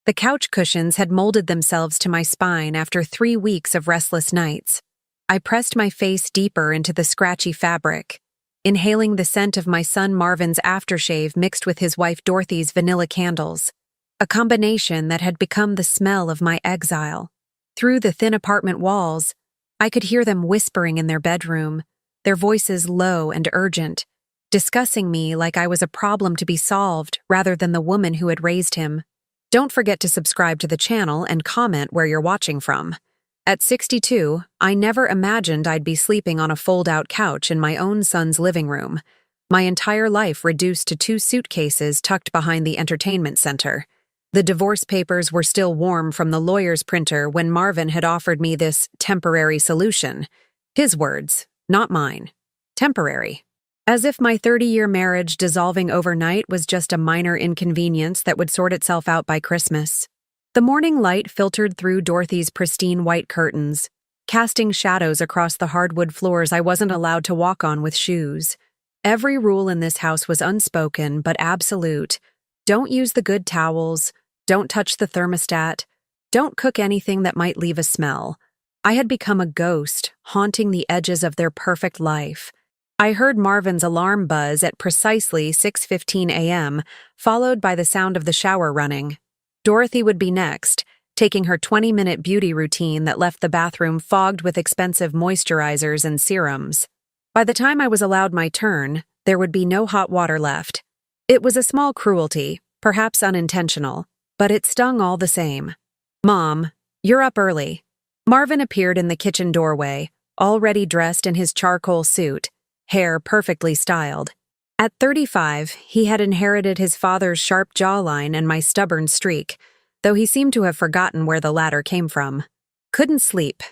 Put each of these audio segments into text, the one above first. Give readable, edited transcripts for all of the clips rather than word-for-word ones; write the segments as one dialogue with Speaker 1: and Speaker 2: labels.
Speaker 1: The couch cushions had molded themselves to my spine after 3 weeks of restless nights. I pressed my face deeper into the scratchy fabric, inhaling the scent of my son Marvin's aftershave mixed with his wife Dorothy's vanilla candles, a combination that had become the smell of my exile. Through the thin apartment walls, I could hear them whispering in their bedroom, their voices low and urgent, discussing me like I was a problem to be solved rather than the woman who had raised him. Don't forget to subscribe to the channel and comment where you're watching from. At 62, I never imagined I'd be sleeping on a fold-out couch in my own son's living room, my entire life reduced to 2 suitcases tucked behind the entertainment center. The divorce papers were still warm from the lawyer's printer when Marvin had offered me this temporary solution. His words, not mine. Temporary. As if my 30-year marriage dissolving overnight was just a minor inconvenience that would sort itself out by Christmas. The morning light filtered through Dorothy's pristine white curtains, casting shadows across the hardwood floors I wasn't allowed to walk on with shoes. Every rule in this house was unspoken but absolute. Don't use the good towels, don't touch the thermostat, don't cook anything that might leave a smell. I had become a ghost, haunting the edges of their perfect life. I heard Marvin's alarm buzz at precisely 6:15 a.m., followed by the sound of the shower running. Dorothy would be next, taking her 20-minute beauty routine that left the bathroom fogged with expensive moisturizers and serums. By the time I was allowed my turn, there would be no hot water left. It was a small cruelty, perhaps unintentional, but it stung all the same. "Mom, you're up early." Marvin appeared in the kitchen doorway, already dressed in his charcoal suit, hair perfectly styled. At 35, he had inherited his father's sharp jawline and my stubborn streak, though he seemed to have forgotten where the latter came from. "Couldn't sleep,"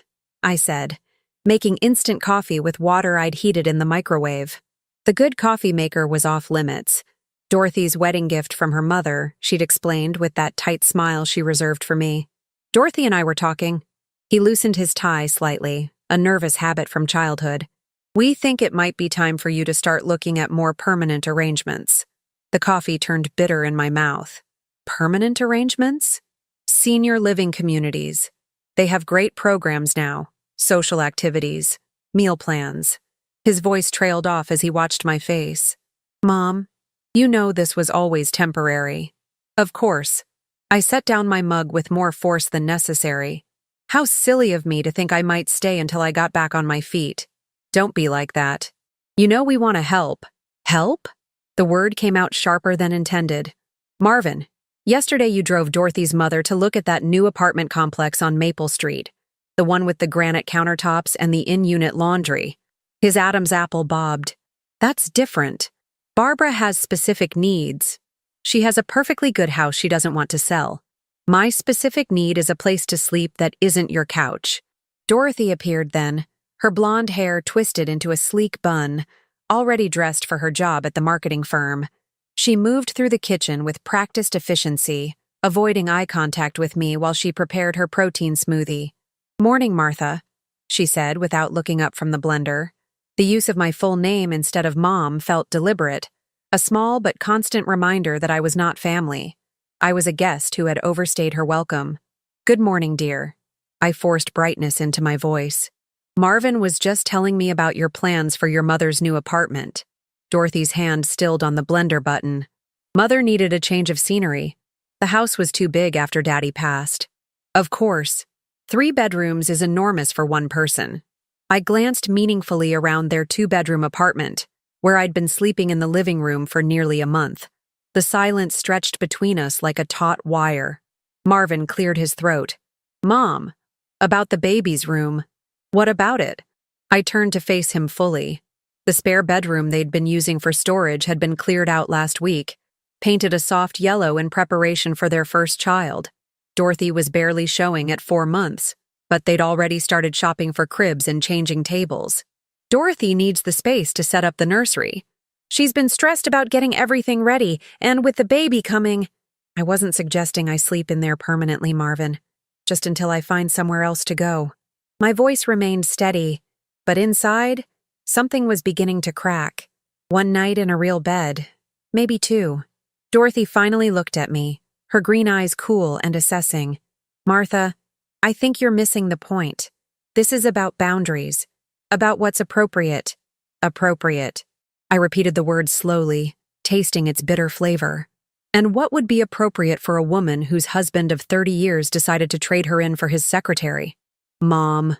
Speaker 1: I said, making instant coffee with water I'd heated in the microwave. The good coffee maker was off limits. Dorothy's wedding gift from her mother, she'd explained with that tight smile she reserved for me. Dorothy and I were talking. He loosened his tie slightly, a nervous habit from childhood. "We think it might be time for you to start looking at more permanent arrangements." The coffee turned bitter in my mouth. Permanent arrangements? Senior living communities. They have great programs now. Social activities. Meal plans. His voice trailed off as he watched my face. "Mom, you know this was always temporary." "Of course." I set down my mug with more force than necessary. How silly of me to think I might stay until I got back on my feet. "Don't be like that. You know we want to help." "Help?" The word came out sharper than intended. "Marvin, yesterday you drove Dorothy's mother to look at that new apartment complex on Maple Street, the one with the granite countertops and the in-unit laundry." His Adam's apple bobbed. "That's different. Barbara has specific needs. She has a perfectly good house she doesn't want to sell. My specific need is a place to sleep that isn't your couch." Dorothy appeared then, her blonde hair twisted into a sleek bun, already dressed for her job at the marketing firm. She moved through the kitchen with practiced efficiency, avoiding eye contact with me while she prepared her protein smoothie. "Morning, Martha," she said without looking up from the blender. The use of my full name instead of Mom felt deliberate, a small but constant reminder that I was not family. I was a guest who had overstayed her welcome. "Good morning, dear." I forced brightness into my voice. "Marvin was just telling me about your plans for your mother's new apartment." Dorothy's hand stilled on the blender button. "Mother needed a change of scenery. The house was too big after Daddy passed." "Of course. 3 bedrooms is enormous for one person." I glanced meaningfully around their 2-bedroom apartment, where I'd been sleeping in the living room for nearly a month. The silence stretched between us like a taut wire. Marvin cleared his throat. "Mom, about the baby's room. What about it?" I turned to face him fully. The spare bedroom they'd been using for storage had been cleared out last week, painted a soft yellow in preparation for their first child. Dorothy was barely showing at 4 months, but they'd already started shopping for cribs and changing tables. "Dorothy needs the space to set up the nursery. She's been stressed about getting everything ready, and with the baby coming—" "I wasn't suggesting I sleep in there permanently, Marvin, just until I find somewhere else to go." My voice remained steady, but inside, something was beginning to crack. One night in a real bed, maybe 2. Dorothy finally looked at me, her green eyes cool and assessing. "Martha, I think you're missing the point. This is about boundaries, about what's appropriate." Appropriate. I repeated the word slowly, tasting its bitter flavor. And what would be appropriate for a woman whose husband of 30 years decided to trade her in for his secretary? Mom.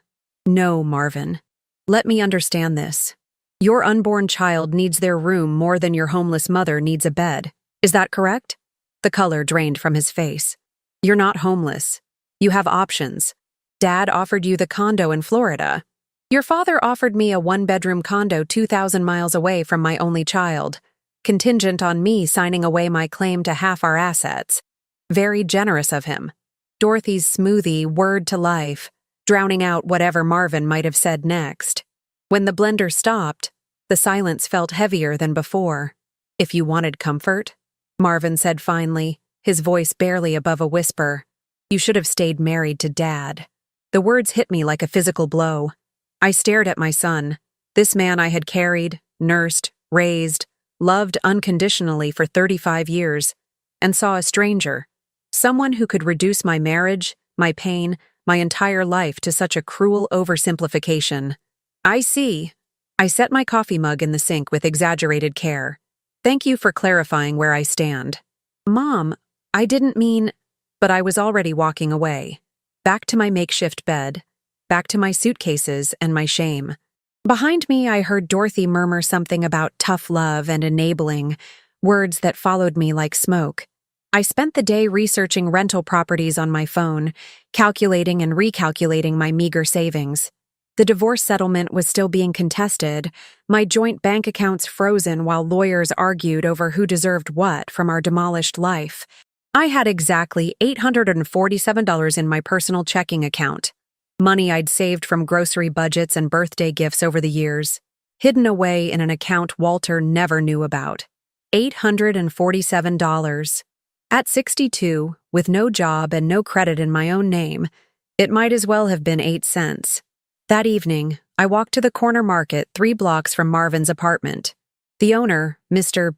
Speaker 1: No, Marvin. Let me understand this. Your unborn child needs their room more than your homeless mother needs a bed. Is that correct? The color drained from his face. You're not homeless. You have options. Dad offered you the condo in Florida. Your father offered me a one-bedroom condo 2,000 miles away from my only child, contingent on me signing away my claim to half our assets. Very generous of him. Dorothy's smoothie word to life, drowning out whatever Marvin might have said next. When the blender stopped, the silence felt heavier than before. "If you wanted comfort," Marvin said finally, his voice barely above a whisper, "you should have stayed married to Dad." The words hit me like a physical blow. I stared at my son, this man I had carried, nursed, raised, loved unconditionally for 35 years, and saw a stranger, someone who could reduce my marriage, my pain, my entire life to such a cruel oversimplification. "I see." I set my coffee mug in the sink with exaggerated care. "Thank you for clarifying where I stand." "Mom, I didn't mean—" But I was already walking away. Back to my makeshift bed, back to my suitcases and my shame. Behind me, I heard Dorothy murmur something about tough love and enabling, words that followed me like smoke. I spent the day researching rental properties on my phone, calculating and recalculating my meager savings. The divorce settlement was still being contested, my joint bank accounts frozen while lawyers argued over who deserved what from our demolished life. I had exactly $847 in my personal checking account. Money I'd saved from grocery budgets and birthday gifts over the years, hidden away in an account Walter never knew about. $847. At 62, with no job and no credit in my own name, it might as well have been 8 cents. That evening, I walked to the corner market 3 blocks from Marvin's apartment. The owner, Mr.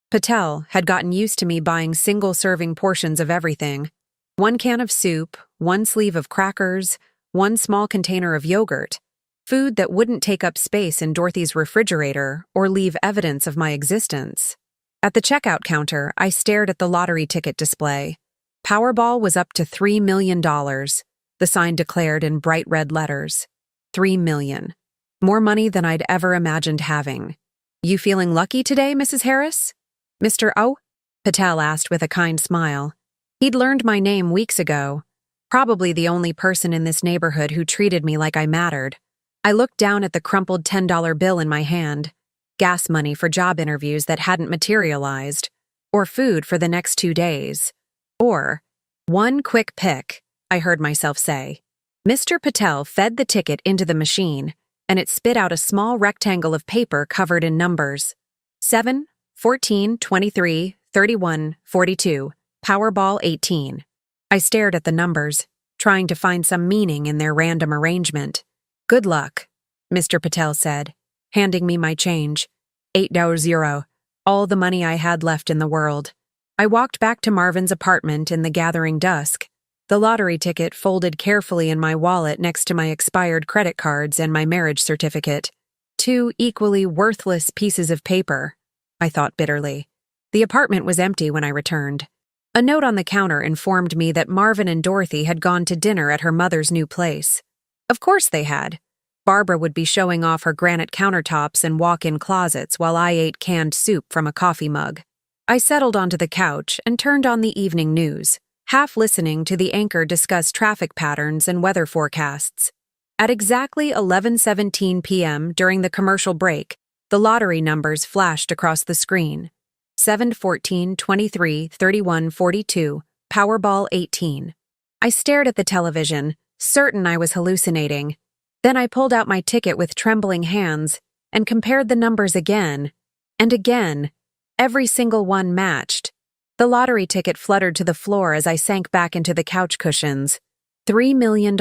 Speaker 1: Patel, had gotten used to me buying single-serving portions of everything. 1 can of soup, 1 sleeve of crackers, 1 small container of yogurt, food that wouldn't take up space in Dorothy's refrigerator or leave evidence of my existence. At the checkout counter, I stared at the lottery ticket display. Powerball was up to $3 million, the sign declared in bright red letters. $3 million. More money than I'd ever imagined having. "You feeling lucky today, Mrs. Harris?" "Mr. O?" Patel asked with a kind smile. He'd learned my name weeks ago. Probably the only person in this neighborhood who treated me like I mattered. I looked down at the crumpled $10 bill in my hand. Gas money for job interviews that hadn't materialized. Or food for the next 2 days. Or, "one quick pick," I heard myself say. Mr. Patel fed the ticket into the machine, and it spit out a small rectangle of paper covered in numbers. 7, 14, 23, 31, 42, Powerball 18. I stared at the numbers, trying to find some meaning in their random arrangement. "Good luck," Mr. Patel said, handing me my change. $8, all the money I had left in the world. I walked back to Marvin's apartment in the gathering dusk, the lottery ticket folded carefully in my wallet next to my expired credit cards and my marriage certificate. 2 equally worthless pieces of paper, I thought bitterly. The apartment was empty when I returned. A note on the counter informed me that Marvin and Dorothy had gone to dinner at her mother's new place. Of course they had. Barbara would be showing off her granite countertops and walk-in closets while I ate canned soup from a coffee mug. I settled onto the couch and turned on the evening news, half listening to the anchor discuss traffic patterns and weather forecasts. At exactly 11:17 p.m. during the commercial break, the lottery numbers flashed across the screen. 7, 14, 23, 31, 42, Powerball 18. I stared at the television, certain I was hallucinating. Then I pulled out my ticket with trembling hands and compared the numbers again and again. Every single one matched. The lottery ticket fluttered to the floor as I sank back into the couch cushions. $3 million.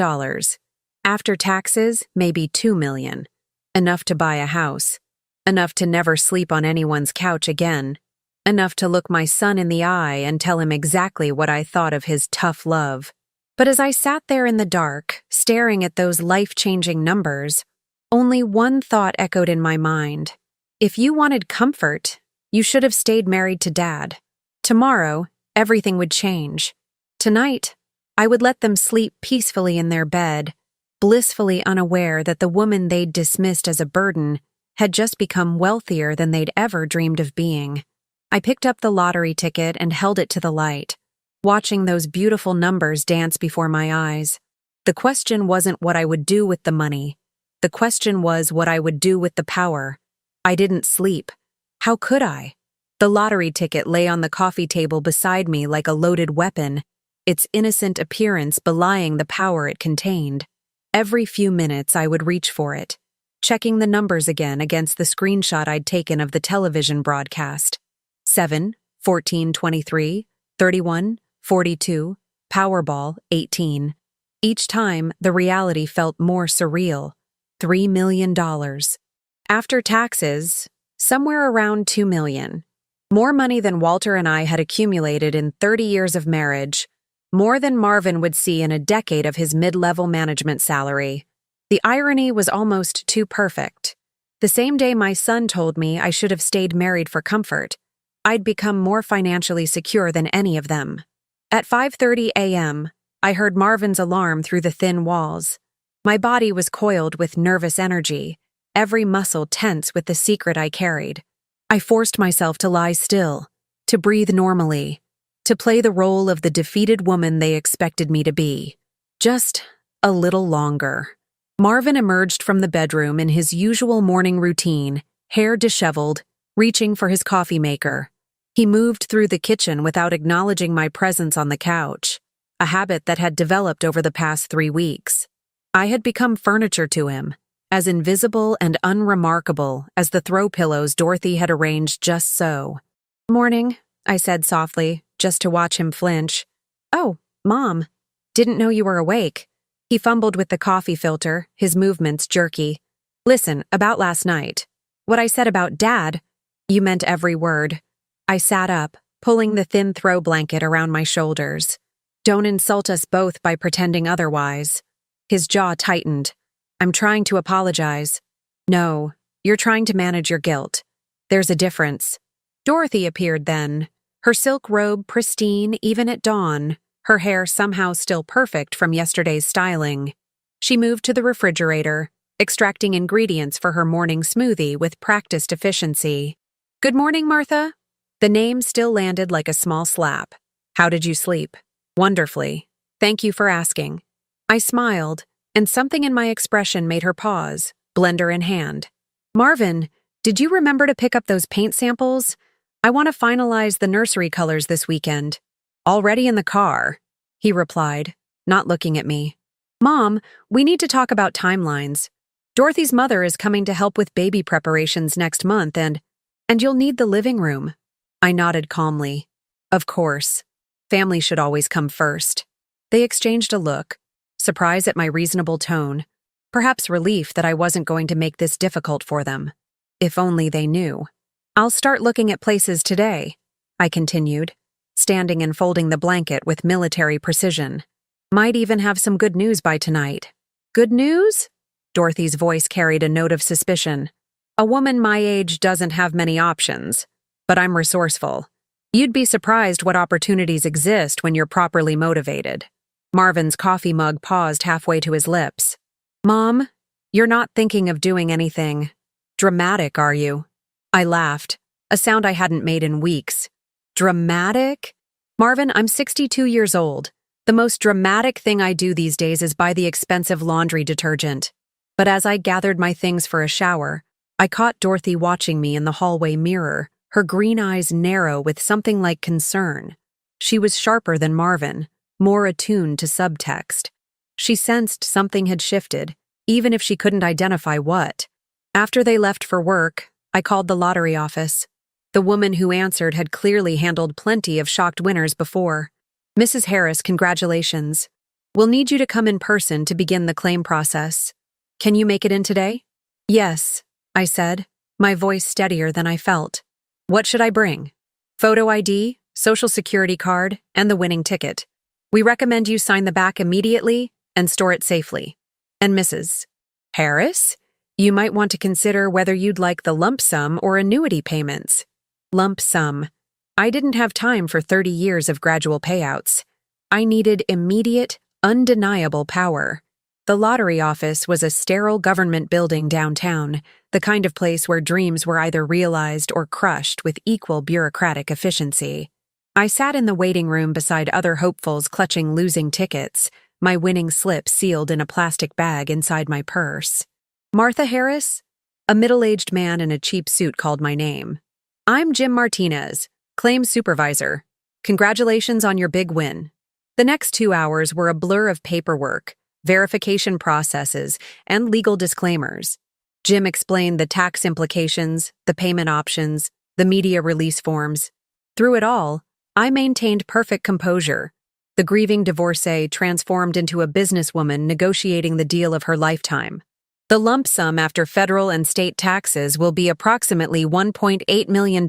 Speaker 1: After taxes, maybe $2 million. Enough to buy a house. Enough to never sleep on anyone's couch again. enough to look my son in the eye and tell him exactly what I thought of his tough love. But as I sat there in the dark, staring at those life-changing numbers, only one thought echoed in my mind. If you wanted comfort, you should have stayed married to Dad. Tomorrow, everything would change. Tonight, I would let them sleep peacefully in their bed, blissfully unaware that the woman they'd dismissed as a burden had just become wealthier than they'd ever dreamed of being. I picked up the lottery ticket and held it to the light, watching those beautiful numbers dance before my eyes. The question wasn't what I would do with the money. The question was what I would do with the power. I didn't sleep. How could I? The lottery ticket lay on the coffee table beside me like a loaded weapon, its innocent appearance belying the power it contained. Every few minutes I would reach for it, checking the numbers again against the screenshot I'd taken of the television broadcast. 7, 14, 23, 31, 42, Powerball, 18. Each time, the reality felt more surreal. $3 million. After taxes, somewhere around $2 million. More money than Walter and I had accumulated in 30 years of marriage, more than Marvin would see in a decade of his mid-level management salary. The irony was almost too perfect. The same day my son told me I should have stayed married for comfort, I'd become more financially secure than any of them. At 5:30 a.m., I heard Marvin's alarm through the thin walls. My body was coiled with nervous energy, every muscle tense with the secret I carried. I forced myself to lie still, to breathe normally, to play the role of the defeated woman they expected me to be. Just a little longer. Marvin emerged from the bedroom in his usual morning routine, hair disheveled, reaching for his coffee maker. He moved through the kitchen without acknowledging my presence on the couch, a habit that had developed over the past 3 weeks. I had become furniture to him, as invisible and unremarkable as the throw pillows Dorothy had arranged just so. "Morning," I said softly, just to watch him flinch. "Oh, Mom, didn't know you were awake." He fumbled with the coffee filter, his movements jerky. "Listen, about last night. What I said about Dad, you meant every word." I sat up, pulling the thin throw blanket around my shoulders. "Don't insult us both by pretending otherwise." His jaw tightened. "I'm trying to apologize." "No, you're trying to manage your guilt. There's a difference." Dorothy appeared then, her silk robe pristine even at dawn, her hair somehow still perfect from yesterday's styling. She moved to the refrigerator, extracting ingredients for her morning smoothie with practiced efficiency. "Good morning, Martha." The name still landed like a small slap. "How did you sleep?" "Wonderfully. Thank you for asking." I smiled, and something in my expression made her pause, blender in hand. "Marvin, did you remember to pick up those paint samples? I want to finalize the nursery colors this weekend." "Already in the car," he replied, not looking at me. "Mom, we need to talk about timelines. Dorothy's mother is coming to help with baby preparations next month, and you'll need the living room." I nodded calmly. Of course. Family should always come first. They exchanged a look, surprise at my reasonable tone, perhaps relief that I wasn't going to make this difficult for them. If only they knew. "I'll start looking at places today," I continued, standing and folding the blanket with military precision. "Might even have some good news by tonight." "Good news?" Dorothy's voice carried a note of suspicion. "A woman my age doesn't have many options, but I'm resourceful. You'd be surprised what opportunities exist when you're properly motivated." Marvin's coffee mug paused halfway to his lips. "Mom, you're not thinking of doing anything dramatic, are you?" I laughed, a sound I hadn't made in weeks. "Dramatic?" "Marvin, I'm 62 years old. The most dramatic thing I do these days is buy the expensive laundry detergent." But as I gathered my things for a shower, I caught Dorothy watching me in the hallway mirror, her green eyes narrow with something like concern. She was sharper than Marvin, more attuned to subtext. She sensed something had shifted, even if she couldn't identify what. After they left for work, I called the lottery office. The woman who answered had clearly handled plenty of shocked winners before. "Mrs. Harris, congratulations. We'll need you to come in person to begin the claim process. Can you make it in today?" "Yes," I said, my voice steadier than I felt. "What should I bring?" Photo ID, social security card, and the winning ticket. We recommend you sign the back immediately and store it safely. And Mrs. Harris, you might want to consider whether you'd like the lump sum or annuity payments. Lump sum. I didn't have time for 30 years of gradual payouts. I needed immediate, undeniable power. The lottery office was a sterile government building downtown, the kind of place where dreams were either realized or crushed with equal bureaucratic efficiency. I sat in the waiting room beside other hopefuls clutching losing tickets, my winning slip sealed in a plastic bag inside my purse. Martha Harris? A middle-aged man in a cheap suit called my name. I'm Jim Martinez, claims supervisor. Congratulations on your big win. The next 2 hours were a blur of paperwork, verification processes, and legal disclaimers. Jim explained the tax implications, the payment options, the media release forms. Through it all, I maintained perfect composure. The grieving divorcee transformed into a businesswoman negotiating the deal of her lifetime. The lump sum after federal and state taxes will be approximately $1.8 million,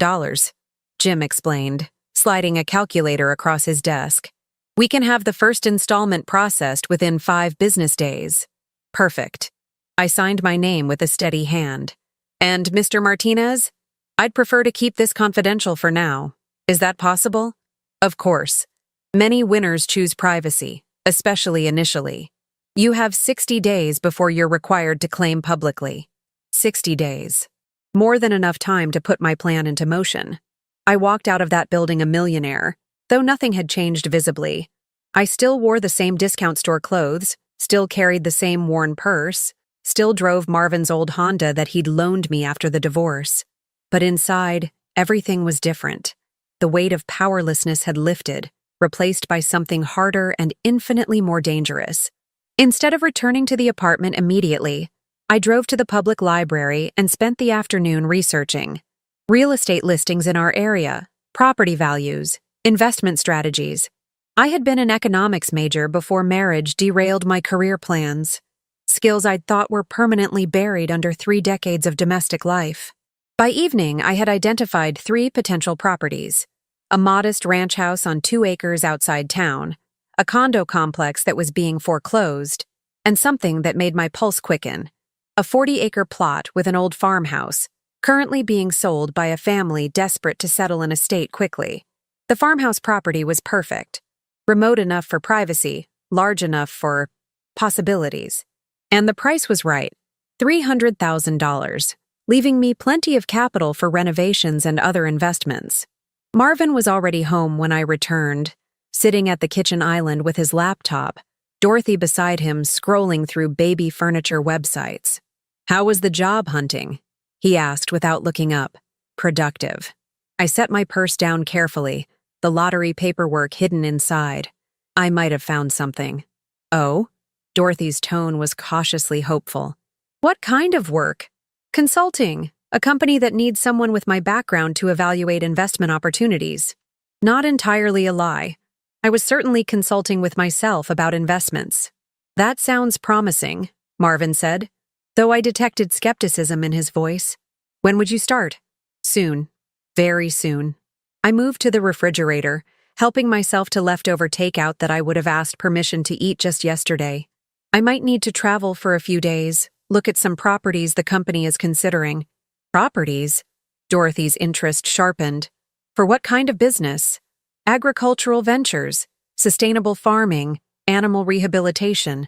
Speaker 1: Jim explained, sliding a calculator across his desk. We can have the first installment processed within 5 business days. Perfect. I signed my name with a steady hand. And Mr. Martinez, I'd prefer to keep this confidential for now. Is that possible? Of course. Many winners choose privacy, especially initially. You have 60 days before you're required to claim publicly. 60 days. More than enough time to put my plan into motion. I walked out of that building a millionaire, though nothing had changed visibly. I still wore the same discount store clothes, still carried the same worn purse, still drove Marvin's old Honda that he'd loaned me after the divorce. But inside, everything was different. The weight of powerlessness had lifted, replaced by something harder and infinitely more dangerous. Instead of returning to the apartment immediately, I drove to the public library and spent the afternoon researching real estate listings in our area, property values, investment strategies. I had been an economics major before marriage derailed my career plans, skills I'd thought were permanently buried under 3 decades of domestic life. By evening, I had identified 3 potential properties: a modest ranch house on 2 acres outside town, a condo complex that was being foreclosed, and something that made my pulse quicken: a 40-acre plot with an old farmhouse, currently being sold by a family desperate to settle an estate quickly. The farmhouse property was perfect, remote enough for privacy, large enough for possibilities. And the price was right, $300,000, leaving me plenty of capital for renovations and other investments. Marvin was already home when I returned, sitting at the kitchen island with his laptop, Dorothy beside him scrolling through baby furniture websites. "How was the job hunting?" he asked without looking up. "Productive." I set my purse down carefully, the lottery paperwork hidden inside. I might have found something. "Oh?" Dorothy's tone was cautiously hopeful. "What kind of work?" "Consulting, a company that needs someone with my background to evaluate investment opportunities." Not entirely a lie. I was certainly consulting with myself about investments. "That sounds promising," Marvin said, though I detected skepticism in his voice. "When would you start?" "Soon. Very soon." I moved to the refrigerator, helping myself to leftover takeout that I would have asked permission to eat just yesterday. I might need to travel for a few days, look at some properties the company is considering. "Properties?" Dorothy's interest sharpened. "For what kind of business?" "Agricultural ventures, sustainable farming, animal rehabilitation,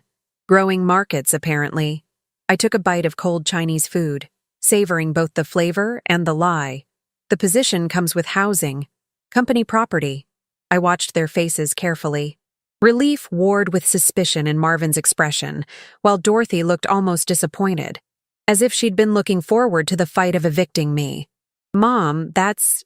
Speaker 1: growing markets, apparently." I took a bite of cold Chinese food, savoring both the flavor and the lie. "The position comes with housing, company property." I watched their faces carefully. Relief warred with suspicion in Marvin's expression, while Dorothy looked almost disappointed, as if she'd been looking forward to the fight of evicting me. "Mom, that's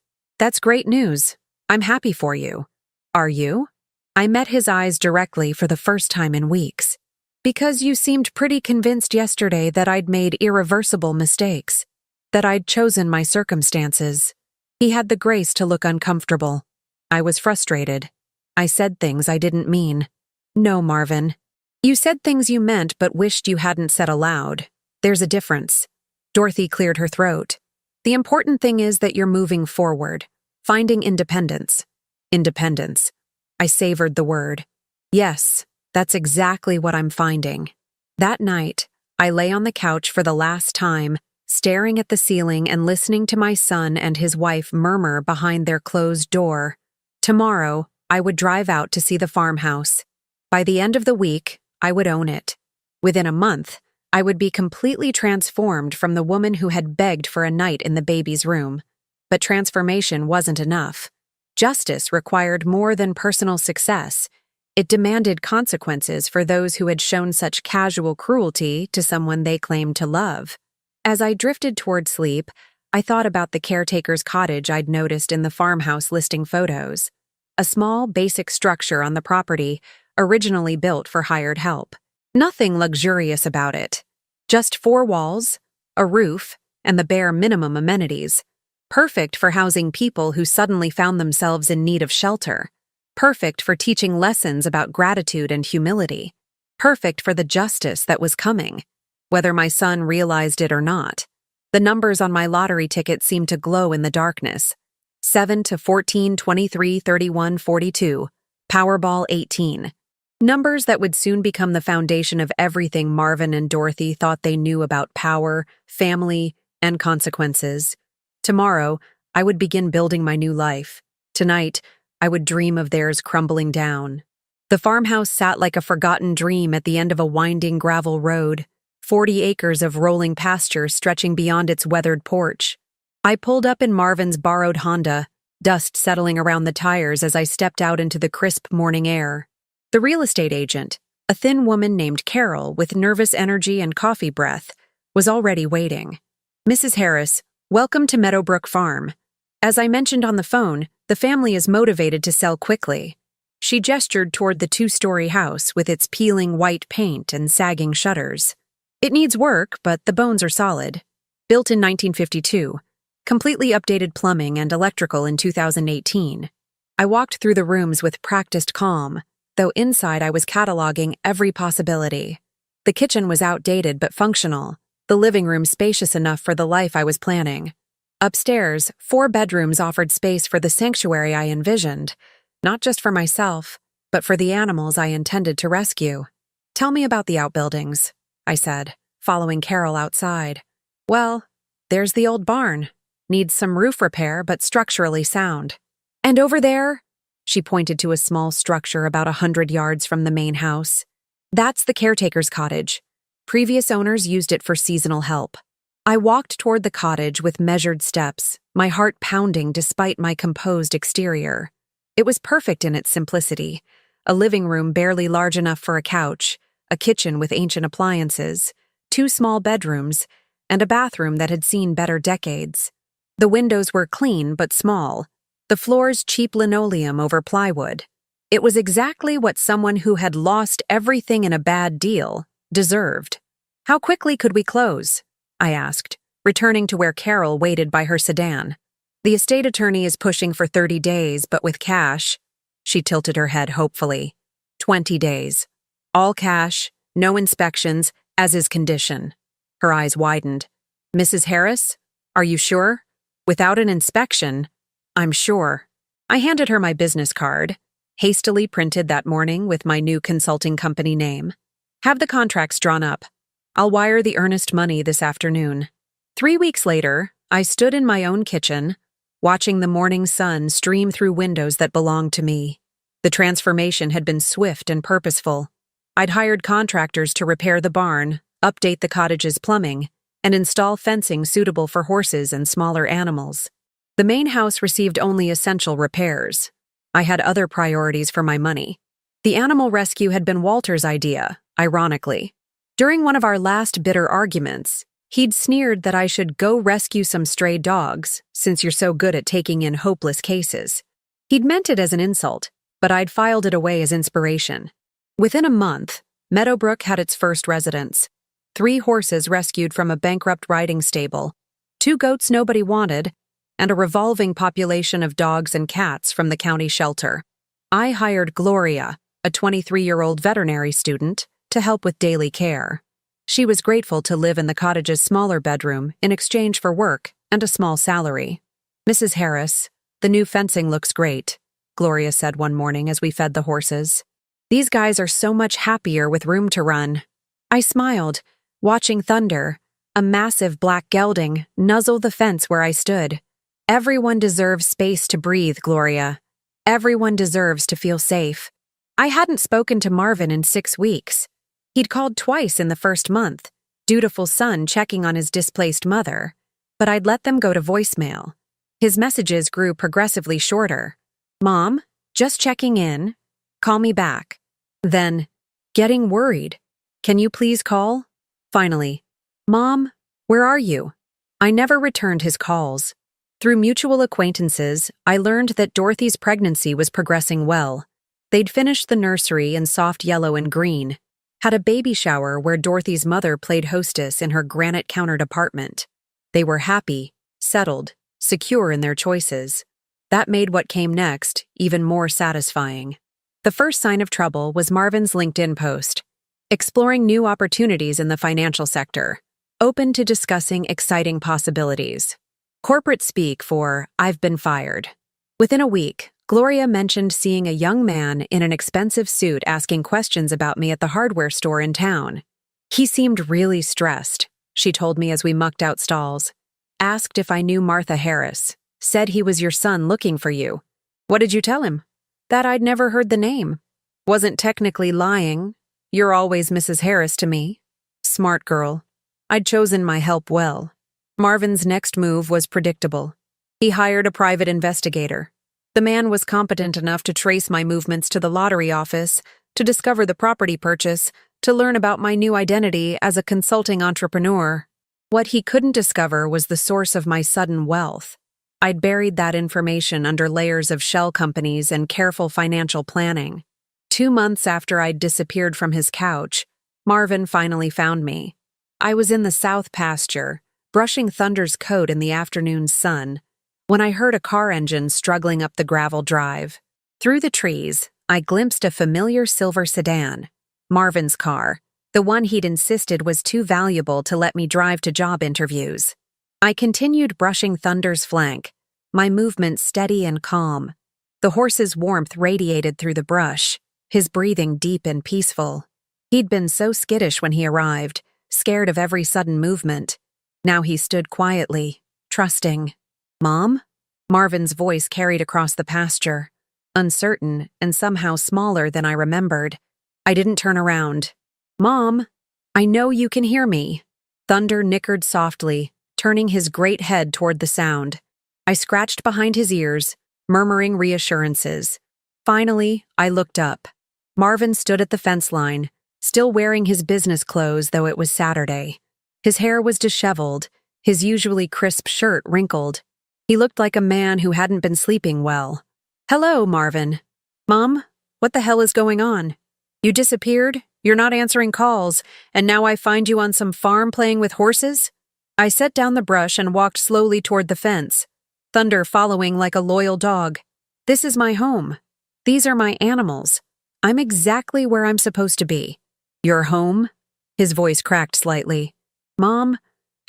Speaker 1: great news. I'm happy for you." "Are you?" I met his eyes directly for the first time in weeks. "Because you seemed pretty convinced yesterday that I'd made irreversible mistakes, that I'd chosen my circumstances." He had the grace to look uncomfortable. I was frustrated. I said things I didn't mean. "No, Marvin. You said things you meant but wished you hadn't said aloud. There's a difference." Dorothy cleared her throat. "The important thing is that you're moving forward. Finding independence. Independence. I savored the word. Yes, that's exactly what I'm finding. That night, I lay on the couch for the last time, staring at the ceiling and listening to my son and his wife murmur behind their closed door. Tomorrow, I would drive out to see the farmhouse. By the end of the week, I would own it. Within a month, I would be completely transformed from the woman who had begged for a night in the baby's room. But transformation wasn't enough. Justice required more than personal success. It demanded consequences for those who had shown such casual cruelty to someone they claimed to love. As I drifted toward sleep, I thought about the caretaker's cottage I'd noticed in the farmhouse listing photos. A small, basic structure on the property, originally built for hired help. Nothing luxurious about it. Just 4 walls, a roof, and the bare minimum amenities. Perfect for housing people who suddenly found themselves in need of shelter. Perfect for teaching lessons about gratitude and humility. Perfect for the justice that was coming, whether my son realized it or not. The numbers on my lottery ticket seemed to glow in the darkness. 7 to 14, 23, 31, 42. Powerball 18. Numbers that would soon become the foundation of everything Marvin and Dorothy thought they knew about power, family, and consequences. Tomorrow, I would begin building my new life. Tonight, I would dream of theirs crumbling down. The farmhouse sat like a forgotten dream at the end of a winding gravel road, 40 acres of rolling pasture stretching beyond its weathered porch. I pulled up in Marvin's borrowed Honda, dust settling around the tires as I stepped out into the crisp morning air. The real estate agent, a thin woman named Carol with nervous energy and coffee breath, was already waiting. "Mrs. Harris, welcome to Meadowbrook Farm. As I mentioned on the phone, the family is motivated to sell quickly." She gestured toward the 2-story house with its peeling white paint and sagging shutters. "It needs work, but the bones are solid. Built in 1952. Completely updated plumbing and electrical in 2018. I walked through the rooms with practiced calm, though inside I was cataloging every possibility. The kitchen was outdated but functional, the living room spacious enough for the life I was planning. Upstairs, 4 bedrooms offered space for the sanctuary I envisioned, not just for myself, but for the animals I intended to rescue. "Tell me about the outbuildings," I said, following Carol outside. "Well, there's the old barn. Needs some roof repair, but structurally sound. And over there," she pointed to a small structure about 100 yards from the main house. "That's the caretaker's cottage. Previous owners used it for seasonal help." I walked toward the cottage with measured steps, my heart pounding despite my composed exterior. It was perfect in its simplicity. A living room barely large enough for a couch, a kitchen with ancient appliances, 2 small bedrooms, and a bathroom that had seen better decades. The windows were clean but small, the floors cheap linoleum over plywood. It was exactly what someone who had lost everything in a bad deal deserved. "How quickly could we close?" I asked, returning to where Carol waited by her sedan. "The estate attorney is pushing for 30 days, but with cash," she tilted her head hopefully. 20 days. All cash, no inspections, as is condition." Her eyes widened. "Mrs. Harris, are you sure? Without an inspection?" "I'm sure." I handed her my business card, hastily printed that morning with my new consulting company name. "Have the contracts drawn up. I'll wire the earnest money this afternoon." 3 weeks later, I stood in my own kitchen, watching the morning sun stream through windows that belonged to me. The transformation had been swift and purposeful. I'd hired contractors to repair the barn, update the cottage's plumbing, and install fencing suitable for horses and smaller animals. The main house received only essential repairs. I had other priorities for my money. The animal rescue had been Walter's idea, ironically. During one of our last bitter arguments, he'd sneered that I should go rescue some stray dogs, since you're so good at taking in hopeless cases. He'd meant it as an insult, but I'd filed it away as inspiration. Within a month, Meadowbrook had its first residents. 3 horses rescued from a bankrupt riding stable, 2 goats nobody wanted, and a revolving population of dogs and cats from the county shelter. I hired Gloria, a 23-year-old veterinary student, to help with daily care. She was grateful to live in the cottage's smaller bedroom in exchange for work and a small salary. "Mrs. Harris, The new fencing looks great, Gloria said one morning as we fed the horses. These guys are so much happier with room to run. I smiled, watching Thunder, a massive black gelding, nuzzle the fence where I stood. Everyone deserves space to breathe, Gloria. Everyone deserves to feel safe. I hadn't spoken to Marvin in 6 weeks. He'd called twice in the first month, dutiful son checking on his displaced mother, but I'd let them go to voicemail. His messages grew progressively shorter. Mom, just checking in. Call me back. Then, getting worried. Can you please call? Finally, Mom, where are you? I never returned his calls. Through mutual acquaintances, I learned that Dorothy's pregnancy was progressing well. They'd finished the nursery in soft yellow and green, had a baby shower where Dorothy's mother played hostess in her granite-countered apartment. They were happy, settled, secure in their choices. That made what came next even more satisfying. The first sign of trouble was Marvin's LinkedIn post, exploring new opportunities in the financial sector, open to discussing exciting possibilities. Corporate speak for "I've been fired." Within a week, Gloria mentioned seeing a young man in an expensive suit asking questions about me at the hardware store in town. He seemed really stressed, she told me as we mucked out stalls. Asked if I knew Martha Harris. Said he was your son looking for you. What did you tell him? That I'd never heard the name. Wasn't technically lying. You're always Mrs. Harris to me. Smart girl. I'd chosen my help well. Marvin's next move was predictable. He hired a private investigator. The man was competent enough to trace my movements to the lottery office, to discover the property purchase, to learn about my new identity as a consulting entrepreneur. What he couldn't discover was the source of my sudden wealth. I'd buried that information under layers of shell companies and careful financial planning. 2 months after I'd disappeared from his couch, Marvin finally found me. I was in the south pasture, brushing Thunder's coat in the afternoon sun, when I heard a car engine struggling up the gravel drive. Through the trees, I glimpsed a familiar silver sedan, Marvin's car, the one he'd insisted was too valuable to let me drive to job interviews. I continued brushing Thunder's flank, my movements steady and calm. The horse's warmth radiated through the brush, his breathing deep and peaceful. He'd been so skittish when he arrived, scared of every sudden movement. Now he stood quietly, trusting. Mom? Marvin's voice carried across the pasture, uncertain and somehow smaller than I remembered. I didn't turn around. Mom, I know you can hear me. Thunder nickered softly, turning his great head toward the sound. I scratched behind his ears, murmuring reassurances. Finally, I looked up. Marvin stood at the fence line, still wearing his business clothes though it was Saturday. His hair was disheveled, his usually crisp shirt wrinkled. He looked like a man who hadn't been sleeping well. Hello, Marvin. Mom, what the hell is going on? You disappeared, you're not answering calls, and now I find you on some farm playing with horses? I set down the brush and walked slowly toward the fence, Thunder following like a loyal dog. This is my home. These are my animals. I'm exactly where I'm supposed to be. Your home? His voice cracked slightly. Mom,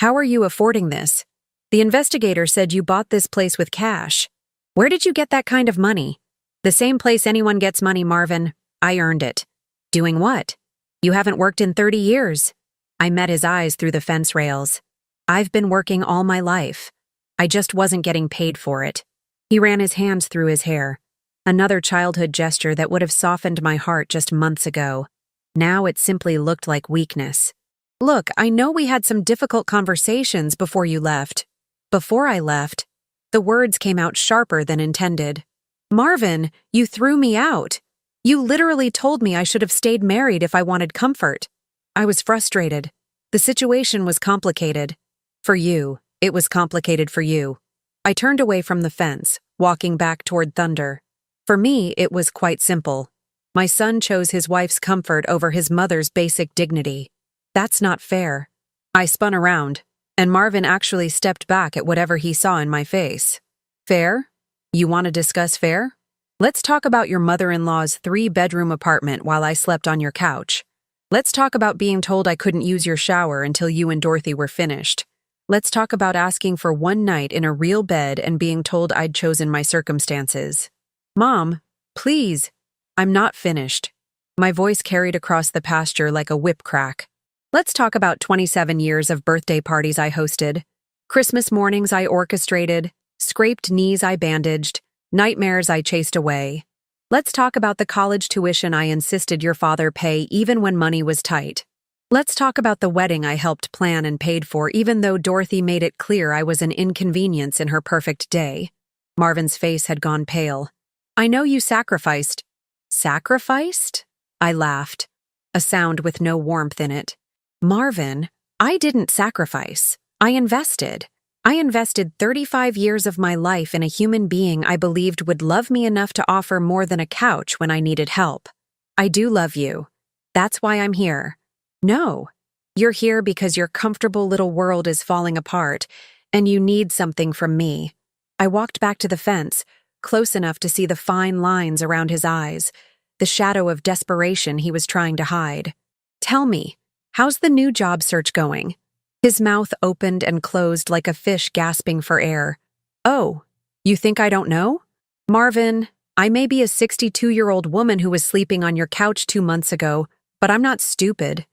Speaker 1: how are you affording this? The investigator said you bought this place with cash. Where did you get that kind of money? The same place anyone gets money, Marvin. I earned it. Doing what? You haven't worked in 30 years. I met his eyes through the fence rails. I've been working all my life. I just wasn't getting paid for it. He ran his hands through his hair. Another childhood gesture that would have softened my heart just months ago. Now it simply looked like weakness. Look, I know we had some difficult conversations before you left. Before I left, the words came out sharper than intended. Marvin, you threw me out. You literally told me I should have stayed married if I wanted comfort. I was frustrated. The situation was complicated. For you, it was complicated for you. I turned away from the fence, walking back toward Thunder. For me, it was quite simple. My son chose his wife's comfort over his mother's basic dignity. That's not fair. I spun around, and Marvin actually stepped back at whatever he saw in my face. Fair? You want to discuss fair? Let's talk about your mother-in-law's 3-bedroom apartment while I slept on your couch. Let's talk about being told I couldn't use your shower until you and Dorothy were finished. Let's talk about asking for one night in a real bed and being told I'd chosen my circumstances. Mom, please. I'm not finished. My voice carried across the pasture like a whip crack. Let's talk about 27 years of birthday parties I hosted, Christmas mornings I orchestrated, scraped knees I bandaged, nightmares I chased away. Let's talk about the college tuition I insisted your father pay even when money was tight. Let's talk about the wedding I helped plan and paid for even though Dorothy made it clear I was an inconvenience in her perfect day. Marvin's face had gone pale. I know you sacrificed. Sacrificed? I laughed, a sound with no warmth in it. Marvin, I didn't sacrifice. I invested. I invested 35 years of my life in a human being I believed would love me enough to offer more than a couch when I needed help. I do love you. That's why I'm here. No, you're here because your comfortable little world is falling apart, and you need something from me. I walked back to the fence, close enough to see the fine lines around his eyes, the shadow of desperation he was trying to hide. Tell me, how's the new job search going? His mouth opened and closed like a fish gasping for air. Oh, you think I don't know? Marvin, I may be a 62-year-old woman who was sleeping on your couch 2 months ago, but I'm not stupid.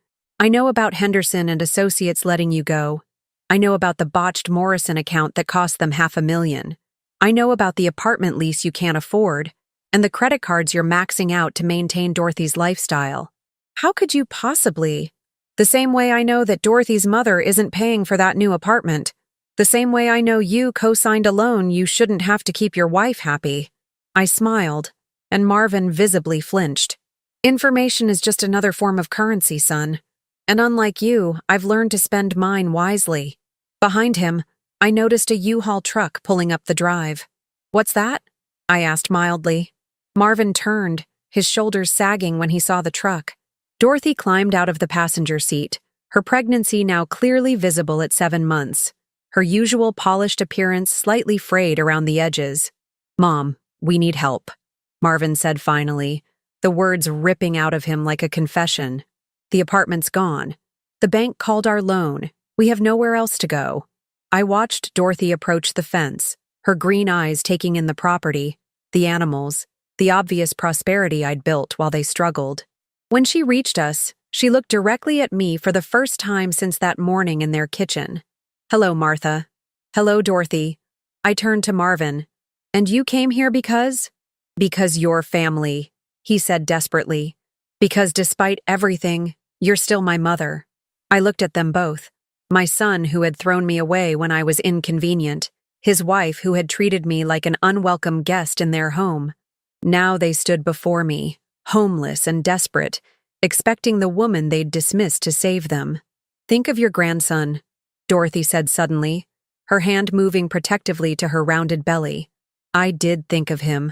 Speaker 1: I know about Henderson and Associates letting you go. I know about the botched Morrison account that cost them $500,000. I know about the apartment lease you can't afford, and the credit cards you're maxing out to maintain Dorothy's lifestyle. How could you possibly? The same way I know that Dorothy's mother isn't paying for that new apartment. The same way I know you co-signed a loan you shouldn't have to keep your wife happy. I smiled, and Marvin visibly flinched. Information is just another form of currency, son. And unlike you, I've learned to spend mine wisely. Behind him, I noticed a U-Haul truck pulling up the drive. What's that? I asked mildly. Marvin turned, his shoulders sagging when he saw the truck. Dorothy climbed out of the passenger seat, her pregnancy now clearly visible at 7 months, her usual polished appearance slightly frayed around the edges. Mom, we need help, Marvin said finally, the words ripping out of him like a confession. The apartment's gone. The bank called our loan. We have nowhere else to go. I watched Dorothy approach the fence, her green eyes taking in the property, the animals, the obvious prosperity I'd built while they struggled. When she reached us, she looked directly at me for the first time since that morning in their kitchen. Hello, Martha. Hello, Dorothy. I turned to Marvin. And you came here because? Because you're family, he said desperately. Because despite everything, you're still my mother. I looked at them both. My son who had thrown me away when I was inconvenient, his wife who had treated me like an unwelcome guest in their home. Now they stood before me, homeless and desperate, expecting the woman they'd dismissed to save them. Think of your grandson, Dorothy said suddenly, her hand moving protectively to her rounded belly. I did think of him.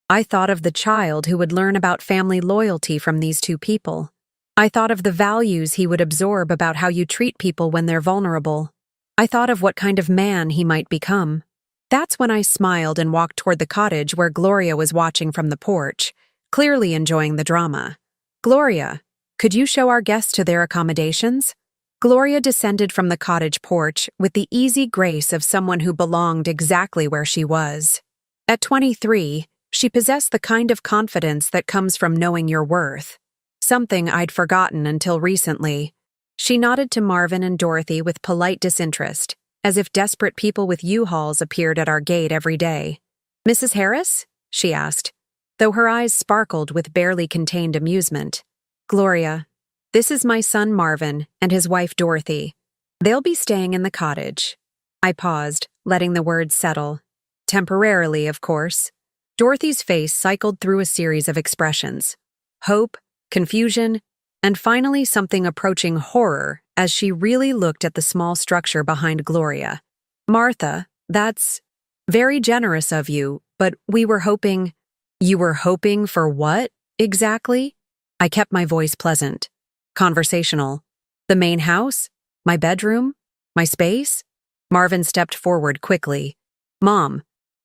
Speaker 1: I thought of the child who would learn about family loyalty from these two people. I thought of the values he would absorb about how you treat people when they're vulnerable. I thought of what kind of man he might become. That's when I smiled and walked toward the cottage where Gloria was watching from the porch, clearly enjoying the drama. Gloria, could you show our guests to their accommodations? Gloria descended from the cottage porch with the easy grace of someone who belonged exactly where she was. At 23, she possessed the kind of confidence that comes from knowing your worth. Something I'd forgotten until recently. She nodded to Marvin and Dorothy with polite disinterest, as if desperate people with U-Hauls appeared at our gate every day. Mrs. Harris? She asked, though her eyes sparkled with barely contained amusement. Gloria, this is my son Marvin and his wife Dorothy. They'll be staying in the cottage. I paused, letting the words settle. Temporarily, of course. Dorothy's face cycled through a series of expressions. Hope, confusion, and finally something approaching horror as she really looked at the small structure behind Gloria. Martha, that's very generous of you, but we were hoping— You were hoping for what, exactly? I kept my voice pleasant. Conversational. The main house? My bedroom? My space? Marvin stepped forward quickly. Mom,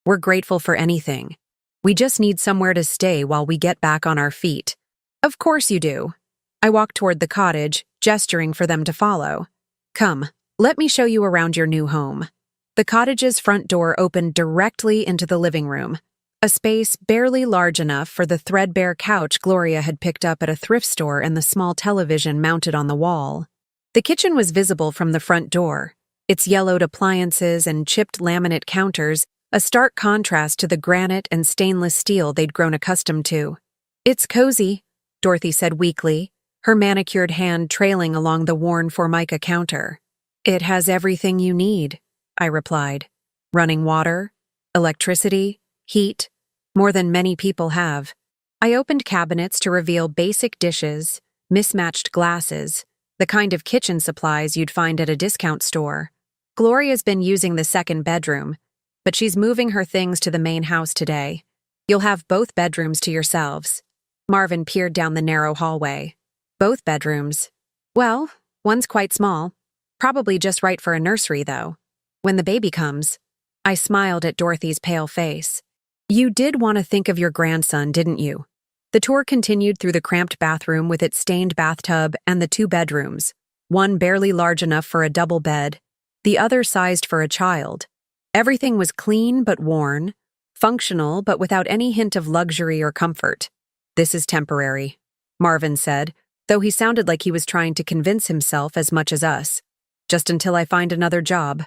Speaker 1: we're grateful for anything. We just need somewhere to stay while we get back on our feet. Of course you do. I walked toward the cottage, gesturing for them to follow. Come, Let me show you around your new home. The cottage's front door opened directly into the living room, a space barely large enough for the threadbare couch Gloria had picked up at a thrift store and the small television mounted on the wall. The kitchen was visible from the front door, its yellowed appliances and chipped laminate counters a stark contrast to the granite and stainless steel they'd grown accustomed to. "It's cozy," Dorothy said weakly, her manicured hand trailing along the worn Formica counter. "It has everything you need," I replied. "Running water, electricity, heat, more than many people have." I opened cabinets to reveal basic dishes, mismatched glasses, the kind of kitchen supplies you'd find at a discount store. Gloria's been using the second bedroom, but she's moving her things to the main house today. You'll have both bedrooms to yourselves. Marvin peered down the narrow hallway. Both bedrooms. Well, one's quite small. Probably just right for a nursery, though. When the baby comes. I smiled at Dorothy's pale face. You did want to think of your grandson, didn't you? The tour continued through the cramped bathroom with its stained bathtub and the two bedrooms, one barely large enough for a double bed, the other sized for a child. Everything was clean but worn, functional but without any hint of luxury or comfort. "This is temporary," Marvin said, though he sounded like he was trying to convince himself as much as us. "Just until I find another job.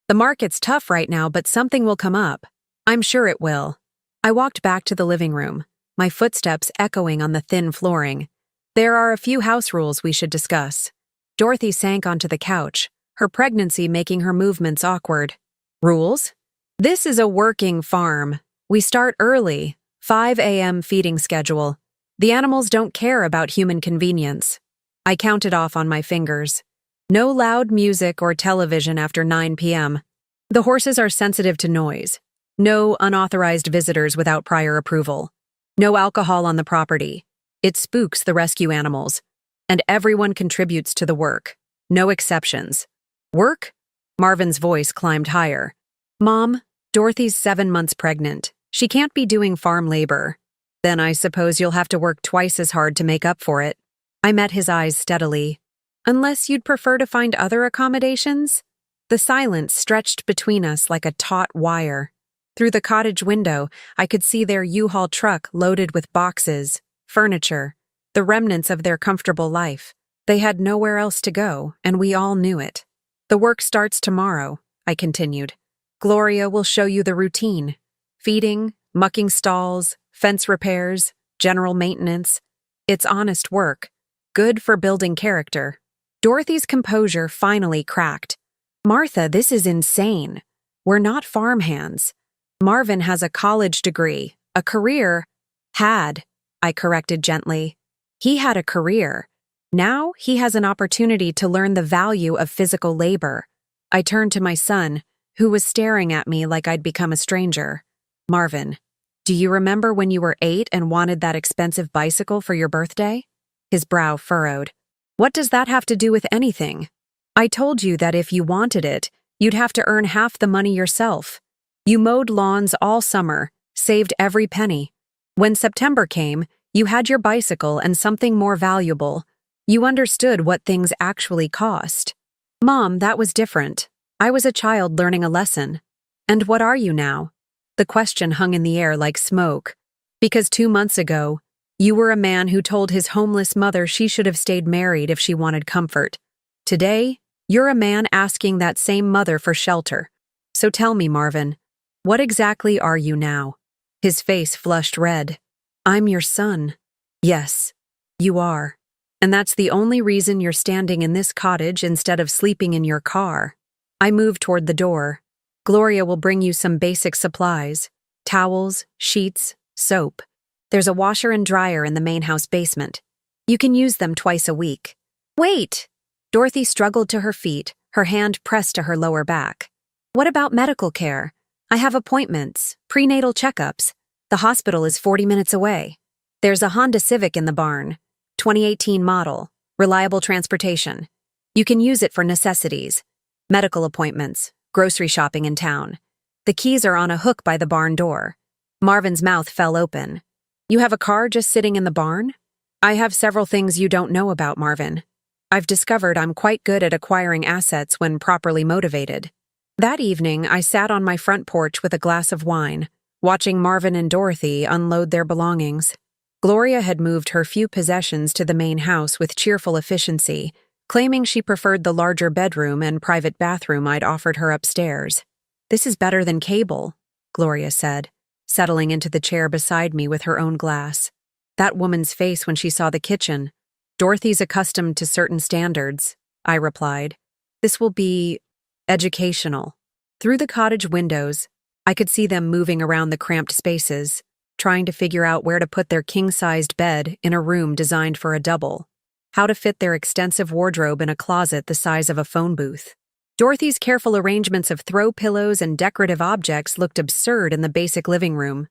Speaker 1: The market's tough right now, but something will come up. I'm sure it will." I walked back to the living room, my footsteps echoing on the thin flooring. "There are a few house rules we should discuss." Dorothy sank onto the couch, her pregnancy making her movements awkward. "Rules? This is a working farm. We start early, 5 a.m. feeding schedule. The animals don't care about human convenience." I counted off on my fingers. "No loud music or television after 9 p.m. The horses are sensitive to noise. No unauthorized visitors without prior approval. No alcohol on the property. It spooks the rescue animals. And everyone contributes to the work. No exceptions." "Work?" Marvin's voice climbed higher. "Mom, Dorothy's 7 months pregnant. She can't be doing farm labor." "Then I suppose you'll have to work twice as hard to make up for it." I met his eyes steadily. "Unless you'd prefer to find other accommodations?" The silence stretched between us like a taut wire. Through the cottage window, I could see their U-Haul truck loaded with boxes, furniture, the remnants of their comfortable life. They had nowhere else to go, and we all knew it. "The work starts tomorrow," I continued. "Gloria will show you the routine. Feeding, mucking stalls, fence repairs, general maintenance. It's honest work. Good for building character." Dorothy's composure finally cracked. "Martha, this is insane. We're not farmhands. Marvin has a college degree, a career." "Had," I corrected gently. "He had a career. Now he has an opportunity to learn the value of physical labor." I turned to my son, who was staring at me like I'd become a stranger. "Marvin, do you remember when you were 8 and wanted that expensive bicycle for your birthday?" His brow furrowed. "What does that have to do with anything? I told you that if you wanted it, you'd have to earn half the money yourself. You mowed lawns all summer, saved every penny. When September came, you had your bicycle and something more valuable. You understood what things actually cost." "Mom, that was different. I was a child learning a lesson." "And what are you now?" The question hung in the air like smoke. "Because 2 months ago, you were a man who told his homeless mother she should have stayed married if she wanted comfort. Today, you're a man asking that same mother for shelter. So tell me, Marvin, what exactly are you now?" His face flushed red. "I'm your son." "Yes, you are. And that's the only reason you're standing in this cottage instead of sleeping in your car." I moved toward the door. "Gloria will bring you some basic supplies. Towels, sheets, soap. There's a washer and dryer in the main house basement. You can use them twice a week." "Wait!" Dorothy struggled to her feet, her hand pressed to her lower back. "What about medical care? I have appointments, prenatal checkups. The hospital is 40 minutes away. There's a Honda Civic in the barn, 2018 model, reliable transportation. You can use it for necessities, medical appointments, grocery shopping in town. The keys are on a hook by the barn door." Marvin's mouth fell open. "You have a car just sitting in the barn?" "I have several things you don't know about, Marvin. I've discovered I'm quite good at acquiring assets when properly motivated. That evening, I sat on my front porch with a glass of wine, watching Marvin and Dorothy unload their belongings. Gloria had moved her few possessions to the main house with cheerful efficiency, claiming she preferred the larger bedroom and private bathroom I'd offered her upstairs. "This is better than cable," Gloria said, settling into the chair beside me with her own glass. "That woman's face when she saw the kitchen. Dorothy's accustomed to certain standards," I replied. "This will be educational." Through the cottage windows, I could see them moving around the cramped spaces, trying to figure out where to put their king-sized bed in a room designed for a double, how to fit their extensive wardrobe in a closet the size of a phone booth. Dorothy's careful arrangements of throw pillows and decorative objects looked absurd in the basic living room.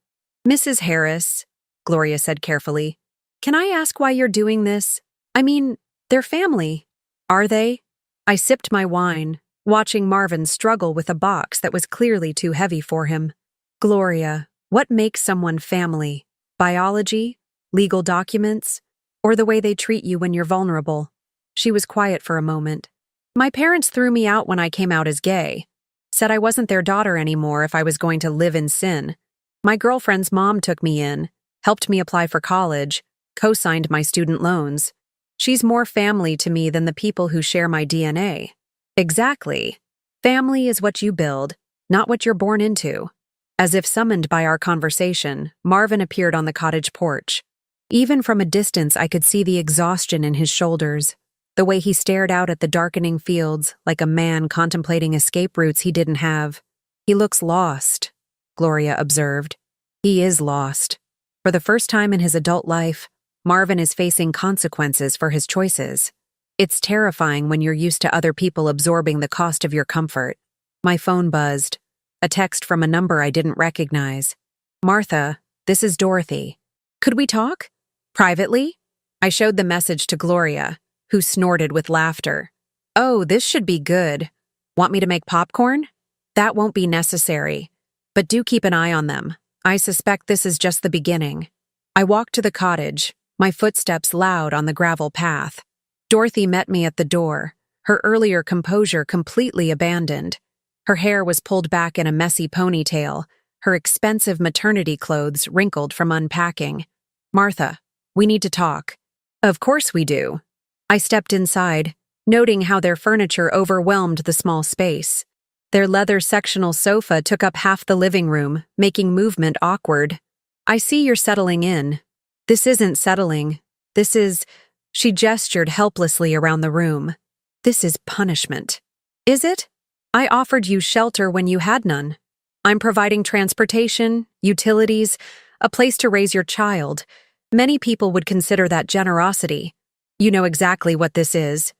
Speaker 1: "Mrs. Harris," Gloria said carefully, "can I ask why you're doing this? I mean, they're family. Are they?" I sipped my wine, watching Marvin struggle with a box that was clearly too heavy for him. "Gloria, what makes someone family? Biology? Legal documents? Or the way they treat you when you're vulnerable?" She was quiet for a moment. "My parents threw me out when I came out as gay. Said I wasn't their daughter anymore if I was going to live in sin. My girlfriend's mom took me in, helped me apply for college, co-signed my student loans. She's more family to me than the people who share my DNA." "Exactly. Family is what you build, not what you're born into." As if summoned by our conversation, Marvin appeared on the cottage porch. Even from a distance, I could see the exhaustion in his shoulders, the way he stared out at the darkening fields like a man contemplating escape routes he didn't have. "He looks lost," Gloria observed. "He is lost. For the first time in his adult life, Marvin is facing consequences for his choices. It's terrifying when you're used to other people absorbing the cost of your comfort." My phone buzzed. A text from a number I didn't recognize. "Martha, this is Dorothy. Could we talk? Privately?" I showed the message to Gloria, who snorted with laughter. "Oh, this should be good. Want me to make popcorn?" "That won't be necessary. But do keep an eye on them. I suspect this is just the beginning." I walked to the cottage, my footsteps loud on the gravel path. Dorothy met me at the door, her earlier composure completely abandoned. Her hair was pulled back in a messy ponytail, her expensive maternity clothes wrinkled from unpacking. "Martha, we need to talk." "Of course we do." I stepped inside, noting how their furniture overwhelmed the small space. Their leather sectional sofa took up half the living room, making movement awkward. "I see you're settling in." "This isn't settling. This is—" She gestured helplessly around the room. "This is punishment." "Is it? I offered you shelter when you had none. I'm providing transportation, utilities, a place to raise your child. Many people would consider that generosity. You know exactly what this is."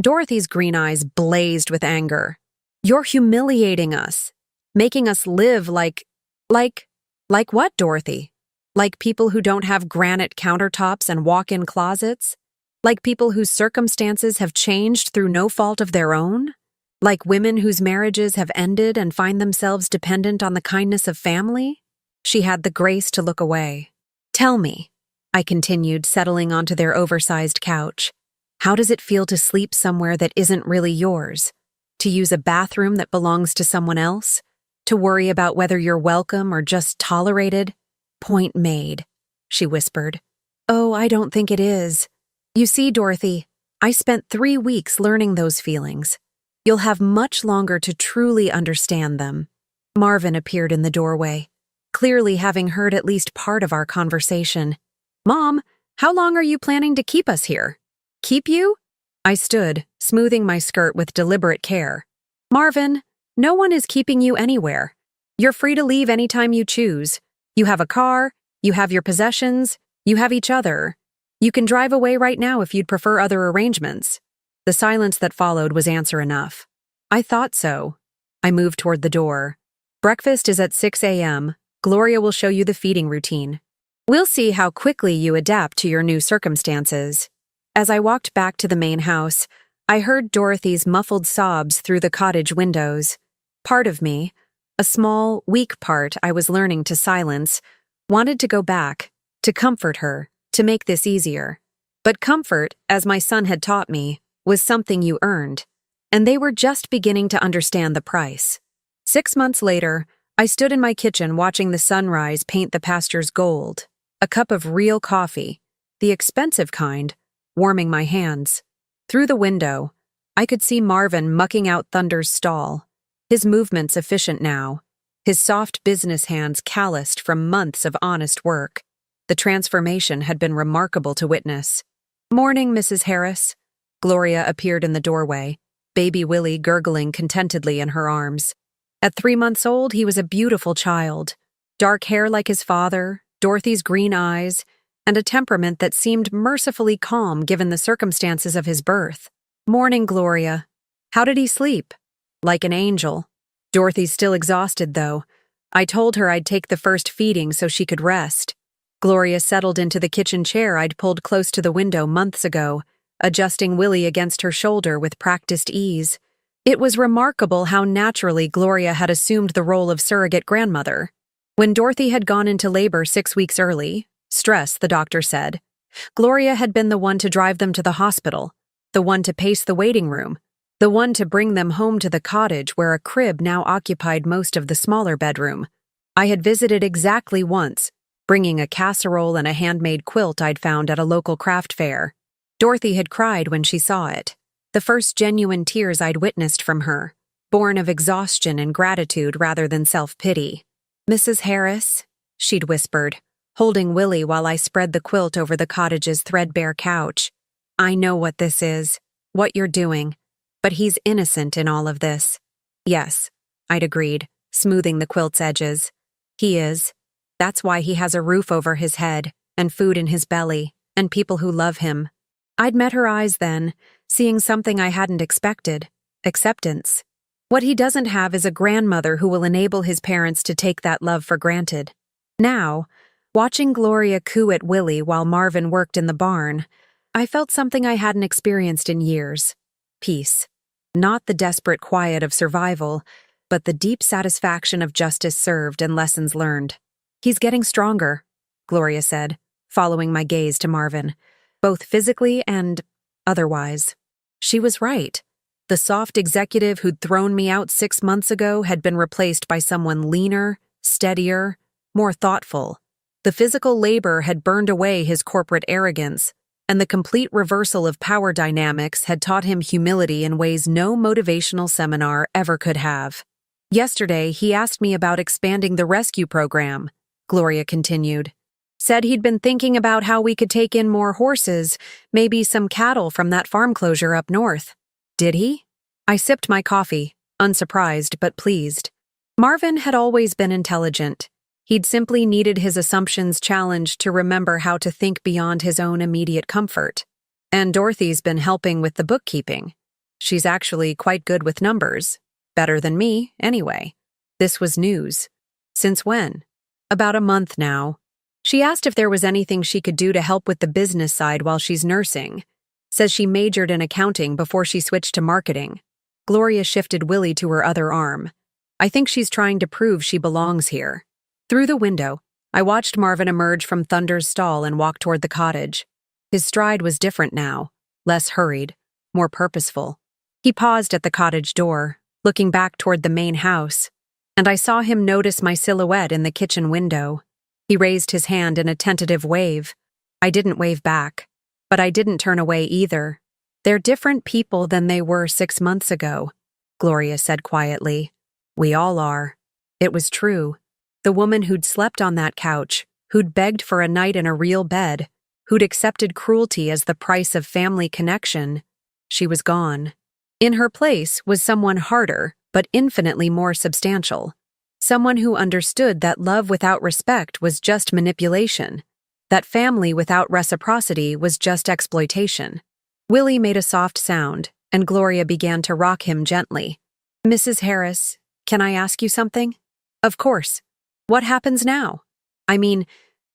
Speaker 1: Dorothy's green eyes blazed with anger. "You're humiliating us, making us live like what, Dorothy? Like people who don't have granite countertops and walk-in closets? Like people whose circumstances have changed through no fault of their own? Like women whose marriages have ended and find themselves dependent on the kindness of family?" She had the grace to look away. "Tell me," I continued, settling onto their oversized couch, "how does it feel to sleep somewhere that isn't really yours? To use a bathroom that belongs to someone else? To worry about whether you're welcome or just tolerated?" "Point made," she whispered. "Oh, I don't think it is. You see, Dorothy, I spent 3 weeks learning those feelings. You'll have much longer to truly understand them." Marvin appeared in the doorway, clearly having heard at least part of our conversation. "Mom, how long are you planning to keep us here?" "Keep you?" I stood, smoothing my skirt with deliberate care. "Marvin, no one is keeping you anywhere. You're free to leave anytime you choose. You have a car, you have your possessions, you have each other. You can drive away right now if you'd prefer other arrangements." The silence that followed was answer enough. "I thought so." I moved toward the door. "Breakfast is at 6 a.m. Gloria will show you the feeding routine. We'll see how quickly you adapt to your new circumstances." As I walked back to the main house, I heard Dorothy's muffled sobs through the cottage windows. Part of me, a small, weak part I was learning to silence, wanted to go back, to comfort her, to make this easier. But comfort, as my son had taught me, was something you earned, and they were just beginning to understand the price. 6 months later, I stood in my kitchen watching the sunrise paint the pastures gold, a cup of real coffee, the expensive kind, warming my hands. Through the window, I could see Marvin mucking out Thunder's stall, his movements efficient now, his soft business hands calloused from months of honest work. The transformation had been remarkable to witness. "Morning, Mrs. Harris." Gloria appeared in the doorway, baby Willie gurgling contentedly in her arms. At 3 months old, he was a beautiful child. Dark hair like his father, Dorothy's green eyes, and a temperament that seemed mercifully calm given the circumstances of his birth. "Morning, Gloria. How did he sleep?" "Like an angel." "Dorothy's still exhausted, though. I told her I'd take the first feeding so she could rest." Gloria settled into the kitchen chair I'd pulled close to the window months ago, adjusting Willie against her shoulder with practiced ease. It was remarkable how naturally Gloria had assumed the role of surrogate grandmother. When Dorothy had gone into labor 6 weeks early, stress, the doctor said, Gloria had been the one to drive them to the hospital, the one to pace the waiting room, the one to bring them home to the cottage where a crib now occupied most of the smaller bedroom. I had visited exactly once, bringing a casserole and a handmade quilt I'd found at a local craft fair. Dorothy had cried when she saw it, the first genuine tears I'd witnessed from her, born of exhaustion and gratitude rather than self-pity. "Mrs. Harris," she'd whispered, holding Willie while I spread the quilt over the cottage's threadbare couch. "I know what this is, what you're doing, but he's innocent in all of this." "Yes," I'd agreed, smoothing the quilt's edges. "He is. That's why he has a roof over his head, and food in his belly, and people who love him." I'd met her eyes then, seeing something I hadn't expected: acceptance. What he doesn't have is a grandmother who will enable his parents to take that love for granted. Now, watching Gloria coo at Willie while Marvin worked in the barn, I felt something I hadn't experienced in years: peace. Not the desperate quiet of survival, but the deep satisfaction of justice served and lessons learned. "He's getting stronger," Gloria said, following my gaze to Marvin, "both physically and otherwise." She was right. The soft executive who'd thrown me out 6 months ago had been replaced by someone leaner, steadier, more thoughtful. The physical labor had burned away his corporate arrogance, and the complete reversal of power dynamics had taught him humility in ways no motivational seminar ever could have. "Yesterday, he asked me about expanding the rescue program," Gloria continued. "Said he'd been thinking about how we could take in more horses, maybe some cattle from that farm closure up north." "Did he?" I sipped my coffee, unsurprised but pleased. Marvin had always been intelligent. He'd simply needed his assumptions challenged to remember how to think beyond his own immediate comfort. And Dorothy's been helping with the bookkeeping. She's actually quite good with numbers. Better than me, anyway. This was news. "Since when?" "About a month now. She asked if there was anything she could do to help with the business side while she's nursing. Says she majored in accounting before she switched to marketing." Gloria shifted Willie to her other arm. "I think she's trying to prove she belongs here." Through the window, I watched Marvin emerge from Thunder's stall and walk toward the cottage. His stride was different now, less hurried, more purposeful. He paused at the cottage door, looking back toward the main house, and I saw him notice my silhouette in the kitchen window. He raised his hand in a tentative wave. I didn't wave back, but I didn't turn away either. "They're different people than they were 6 months ago," Gloria said quietly. "We all are." It was true. The woman who'd slept on that couch, who'd begged for a night in a real bed, who'd accepted cruelty as the price of family connection, she was gone. In her place was someone harder, but infinitely more substantial. Someone who understood that love without respect was just manipulation, that family without reciprocity was just exploitation. Willie made a soft sound, and Gloria began to rock him gently. "Mrs. Harris, can I ask you something?" "Of course. What happens now?" "I mean,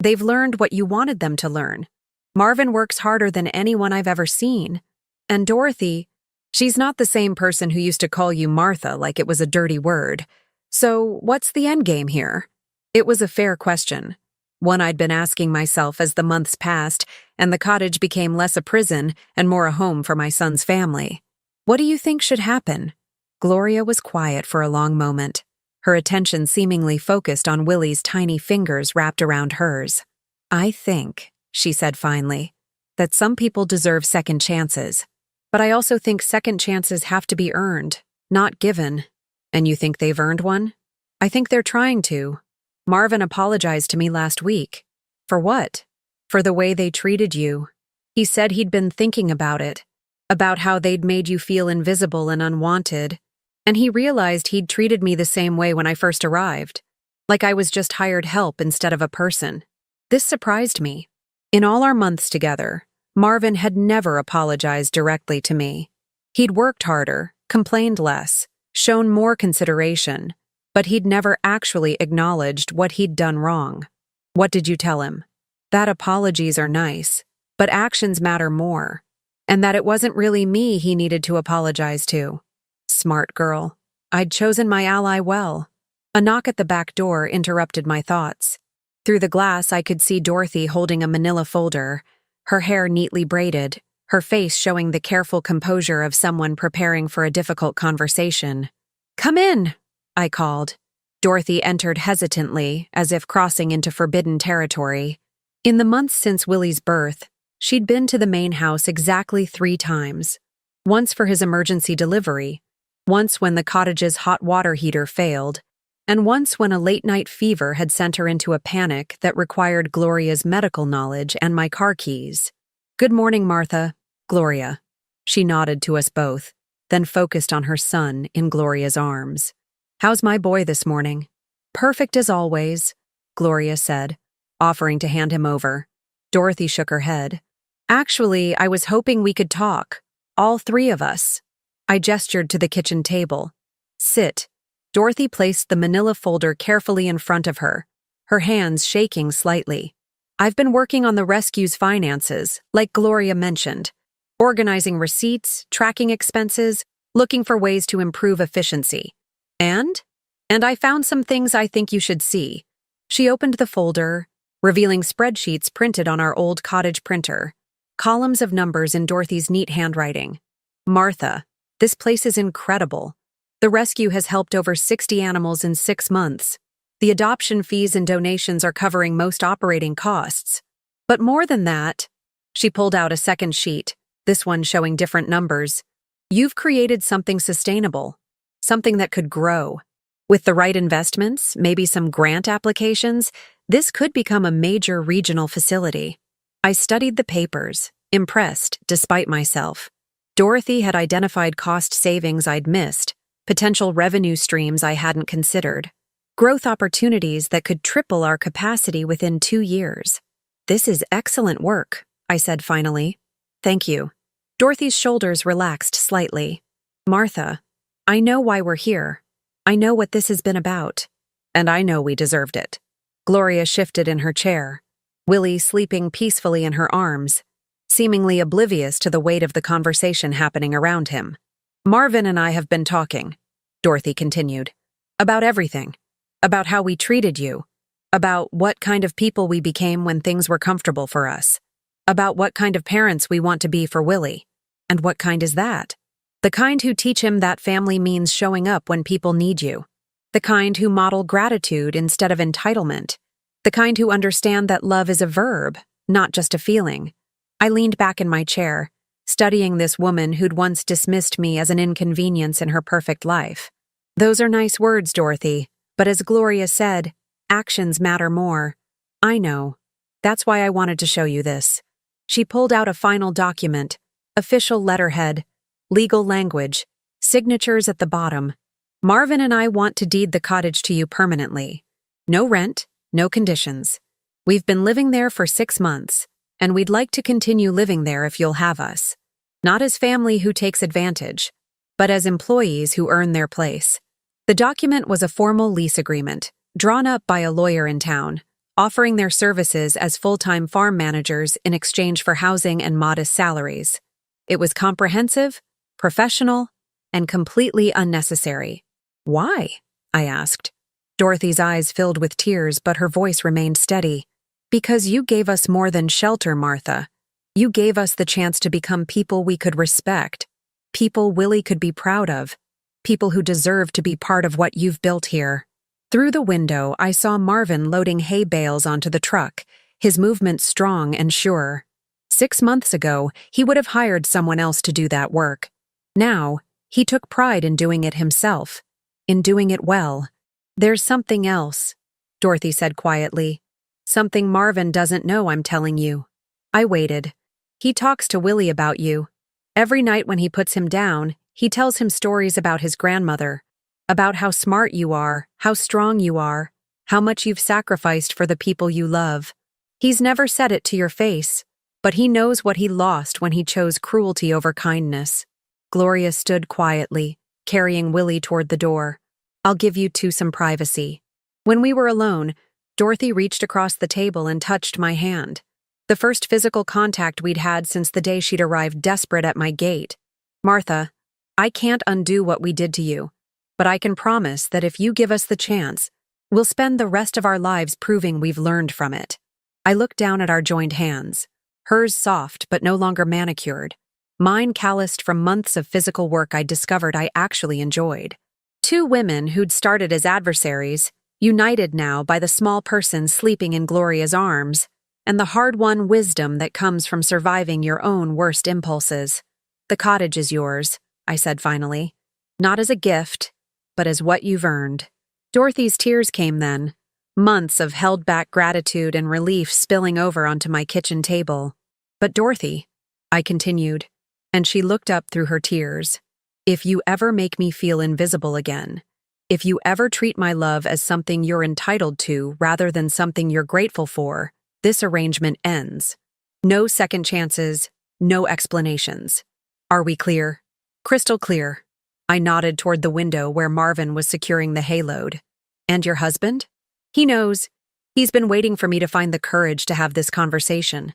Speaker 1: they've learned what you wanted them to learn. Marvin works harder than anyone I've ever seen. And Dorothy, she's not the same person who used to call you Martha like it was a dirty word. So what's the end game here?" It was a fair question. One I'd been asking myself as the months passed and the cottage became less a prison and more a home for my son's family. What do you think should happen? Gloria was quiet for a long moment, her attention seemingly focused on Willie's tiny fingers wrapped around hers. I think, she said finally, that some people deserve second chances. But I also think second chances have to be earned, not given. And you think they've earned one? I think they're trying to. Marvin apologized to me last week. For what? For the way they treated you. He said he'd been thinking about it, about how they'd made you feel invisible and unwanted. And he realized he'd treated me the same way when I first arrived, like I was just hired help instead of a person. This surprised me. In all our months together, Marvin had never apologized directly to me. He'd worked harder, complained less, shown more consideration, but he'd never actually acknowledged what he'd done wrong. What did you tell him? That apologies are nice, but actions matter more, and that it wasn't really me he needed to apologize to. Smart girl. I'd chosen my ally well. A knock at the back door interrupted my thoughts. Through the glass, I could see Dorothy holding a manila folder, her hair neatly braided, her face showing the careful composure of someone preparing for a difficult conversation. "Come in," I called. Dorothy entered hesitantly, as if crossing into forbidden territory. In the months since Willie's birth, she'd been to the main house exactly 3 times. Once for his emergency delivery, once when the cottage's hot water heater failed, and once when a late-night fever had sent her into a panic that required Gloria's medical knowledge and my car keys. "Good morning, Martha." "Gloria." She nodded to us both, then focused on her son in Gloria's arms. "How's my boy this morning?" "Perfect as always," Gloria said, offering to hand him over. Dorothy shook her head. "Actually, I was hoping we could talk, all 3 of us." I gestured to the kitchen table. "Sit." Dorothy placed the manila folder carefully in front of her, her hands shaking slightly. "I've been working on the rescue's finances, like Gloria mentioned, organizing receipts, tracking expenses, looking for ways to improve efficiency. And I found some things I think you should see." She opened the folder, revealing spreadsheets printed on our old cottage printer, columns of numbers in Dorothy's neat handwriting. "Martha, this place is incredible. The rescue has helped over 60 animals in 6 months. The adoption fees and donations are covering most operating costs. But more than that," she pulled out a second sheet, this one showing different numbers. "You've created something sustainable, something that could grow. With the right investments, maybe some grant applications, this could become a major regional facility." I studied the papers, impressed despite myself. Dorothy had identified cost savings I'd missed, potential revenue streams I hadn't considered, growth opportunities that could triple our capacity within 2 years. "This is excellent work," I said finally. "Thank you." Dorothy's shoulders relaxed slightly. "Martha, I know why we're here. I know what this has been about. And I know we deserved it." Gloria shifted in her chair, Willie sleeping peacefully in her arms, seemingly oblivious to the weight of the conversation happening around him. "Marvin and I have been talking," Dorothy continued, "about everything. About how we treated you. About what kind of people we became when things were comfortable for us. About what kind of parents we want to be for Willie. And what kind is that? The kind who teach him that family means showing up when people need you. The kind who model gratitude instead of entitlement. The kind who understand that love is a verb, not just a feeling." I leaned back in my chair, studying this woman who'd once dismissed me as an inconvenience in her perfect life. "Those are nice words, Dorothy, but as Gloria said, actions matter more. I know. That's why I wanted to show you this." She pulled out a final document, official letterhead, legal language, signatures at the bottom. "Marvin and I want to deed the cottage to you permanently. No rent, no conditions. We've been living there for 6 months, and we'd like to continue living there if you'll have us. Not as family who takes advantage, but as employees who earn their place." The document was a formal lease agreement, drawn up by a lawyer in town, offering their services as full-time farm managers in exchange for housing and modest salaries. It was comprehensive, professional, and completely unnecessary. "Why?" I asked. Dorothy's eyes filled with tears, but her voice remained steady. Because you gave us more than shelter, Martha. You gave us the chance to become people we could respect, people Willie could be proud of, people who deserve to be part of what you've built here. Through the window, I saw Marvin loading hay bales onto the truck, his movement strong and sure. 6 months ago, he would have hired someone else to do that work. Now, he took pride in doing it himself, in doing it well. There's something else, Dorothy said quietly. Something Marvin doesn't know, I'm telling you. I waited. He talks to Willie about you. Every night when he puts him down, he tells him stories about his grandmother, about how smart you are, how strong you are, how much you've sacrificed for the people you love. He's never said it to your face, but he knows what he lost when he chose cruelty over kindness. Gloria stood quietly, carrying Willie toward the door. I'll give you two some privacy. When we were alone, Dorothy reached across the table and touched my hand. The first physical contact we'd had since the day she'd arrived desperate at my gate. Martha, I can't undo what we did to you, but I can promise that if you give us the chance, we'll spend the rest of our lives proving we've learned from it. I looked down at our joined hands, hers soft but no longer manicured, mine calloused from months of physical work I discovered I actually enjoyed. Two women who'd started as adversaries, united now by the small person sleeping in Gloria's arms, and the hard-won wisdom that comes from surviving your own worst impulses. The cottage is yours, I said finally. Not as a gift, but as what you've earned. Dorothy's tears came then, months of held-back gratitude and relief spilling over onto my kitchen table. But Dorothy, I continued, and she looked up through her tears. If you ever make me feel invisible again, if you ever treat my love as something you're entitled to rather than something you're grateful for, this arrangement ends. No second chances, no explanations. Are we clear? Crystal clear. I nodded toward the window where Marvin was securing the hayload. And your husband? He knows. He's been waiting for me to find the courage to have this conversation.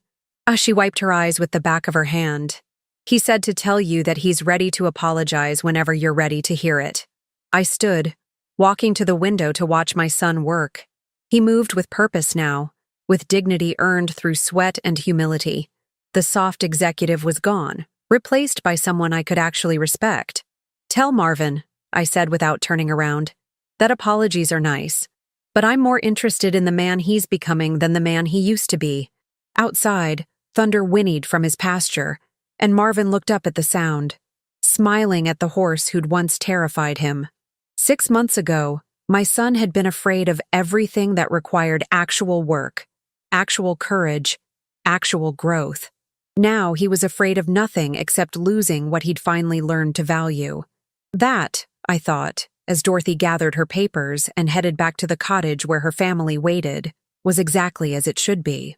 Speaker 1: She wiped her eyes with the back of her hand. He said to tell you that he's ready to apologize whenever you're ready to hear it. I stood, walking to the window to watch my son work. He moved with purpose now, with dignity earned through sweat and humility. The soft executive was gone, replaced by someone I could actually respect. Tell Marvin, I said without turning around, that apologies are nice, but I'm more interested in the man he's becoming than the man he used to be. Outside, thunder whinnied from his pasture, and Marvin looked up at the sound, smiling at the horse who'd once terrified him. 6 months ago, my son had been afraid of everything that required actual work, actual courage, actual growth. Now he was afraid of nothing except losing what he'd finally learned to value. That, I thought, as Dorothy gathered her papers and headed back to the cottage where her family waited, was exactly as it should be.